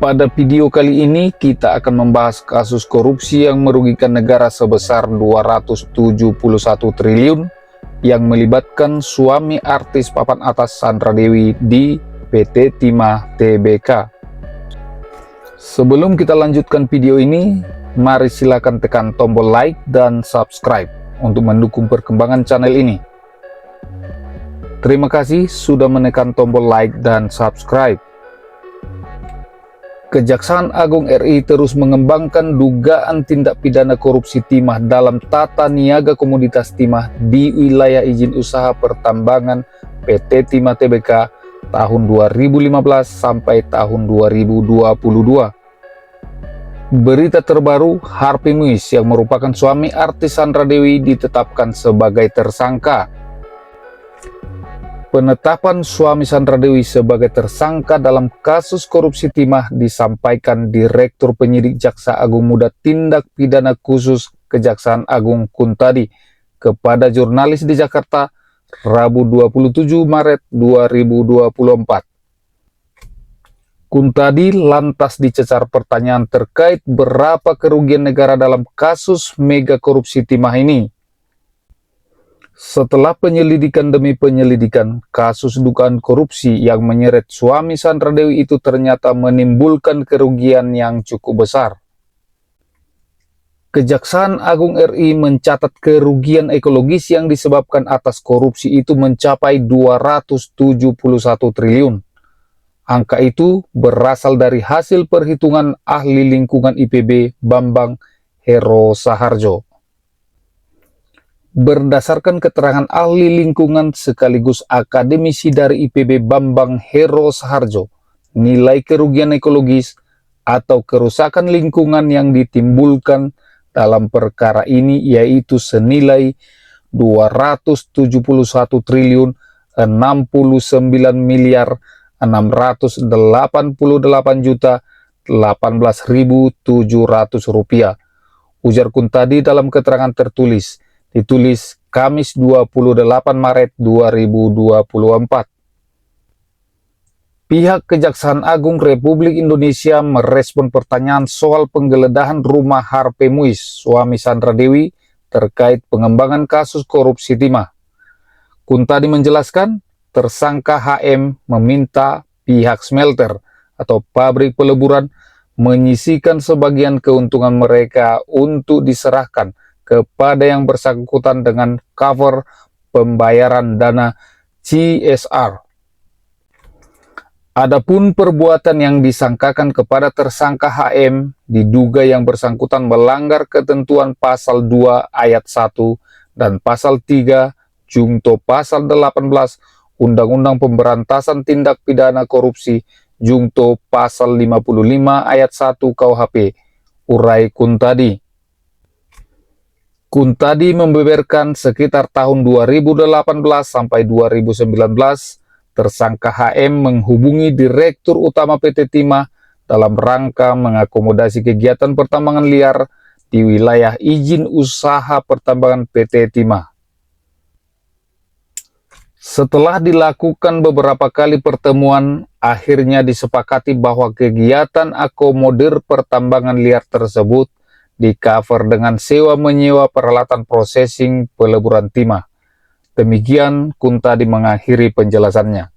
Pada video kali ini kita akan membahas kasus korupsi yang merugikan negara sebesar 271 triliun yang melibatkan suami artis papan atas Sandra Dewi di PT Timah Tbk. Sebelum kita lanjutkan video ini, mari silakan tekan tombol like dan subscribe untuk mendukung perkembangan channel ini. Terima kasih sudah menekan tombol like dan subscribe. Kejaksaan Agung RI terus mengembangkan dugaan tindak pidana korupsi timah dalam tata niaga komoditas timah di wilayah izin usaha pertambangan PT Timah Tbk tahun 2015 sampai tahun 2022. Berita terbaru, Harvey Muiz yang merupakan suami artis Sandra Dewi ditetapkan sebagai tersangka. Penetapan suami Sandra Dewi sebagai tersangka dalam kasus korupsi timah disampaikan Direktur Penyidik Jaksa Agung Muda Tindak Pidana Khusus Kejaksaan Agung Kuntadi kepada jurnalis di Jakarta Rabu 27 Maret 2024. Kuntadi lantas dicecar pertanyaan terkait berapa kerugian negara dalam kasus mega korupsi timah ini. Setelah penyelidikan demi penyelidikan, kasus dugaan korupsi yang menyeret suami Sandra Dewi itu ternyata menimbulkan kerugian yang cukup besar. Kejaksaan Agung RI mencatat kerugian ekologis yang disebabkan atas korupsi itu mencapai 271 triliun. Angka itu berasal dari hasil perhitungan ahli lingkungan IPB Bambang Hero Saharjo. Berdasarkan keterangan ahli lingkungan sekaligus akademisi dari IPB Bambang Hero Saharjo, nilai kerugian ekologis atau kerusakan lingkungan yang ditimbulkan dalam perkara ini yaitu senilai 271 triliun 69 miliar 688 juta 18.700 rupiah, ujar Kuntadi dalam keterangan tertulis ditulis Kamis 28 Maret 2024. Pihak Kejaksaan Agung Republik Indonesia merespon pertanyaan soal penggeledahan rumah Harvey Muiz, suami Sandra Dewi, terkait pengembangan kasus korupsi timah. Kuntadi menjelaskan, tersangka HM meminta pihak smelter atau pabrik peleburan menyisihkan sebagian keuntungan mereka untuk diserahkan kepada yang bersangkutan dengan cover pembayaran dana CSR. Adapun perbuatan yang disangkakan kepada tersangka HM diduga yang bersangkutan melanggar ketentuan pasal 2 ayat 1 dan pasal 3 jungto pasal 18 Undang-Undang Pemberantasan Tindak Pidana Korupsi jungto pasal 55 ayat 1 KUHP, urai Kuntadi. Kuntadi membeberkan sekitar tahun 2018 sampai 2019, tersangka HM menghubungi Direktur Utama PT Timah dalam rangka mengakomodasi kegiatan pertambangan liar di wilayah izin usaha pertambangan PT Timah. Setelah dilakukan beberapa kali pertemuan, akhirnya disepakati bahwa kegiatan akomodir pertambangan liar tersebut di-cover dengan sewa-menyewa peralatan processing peleburan timah. Demikian Kuntadi mengakhiri penjelasannya.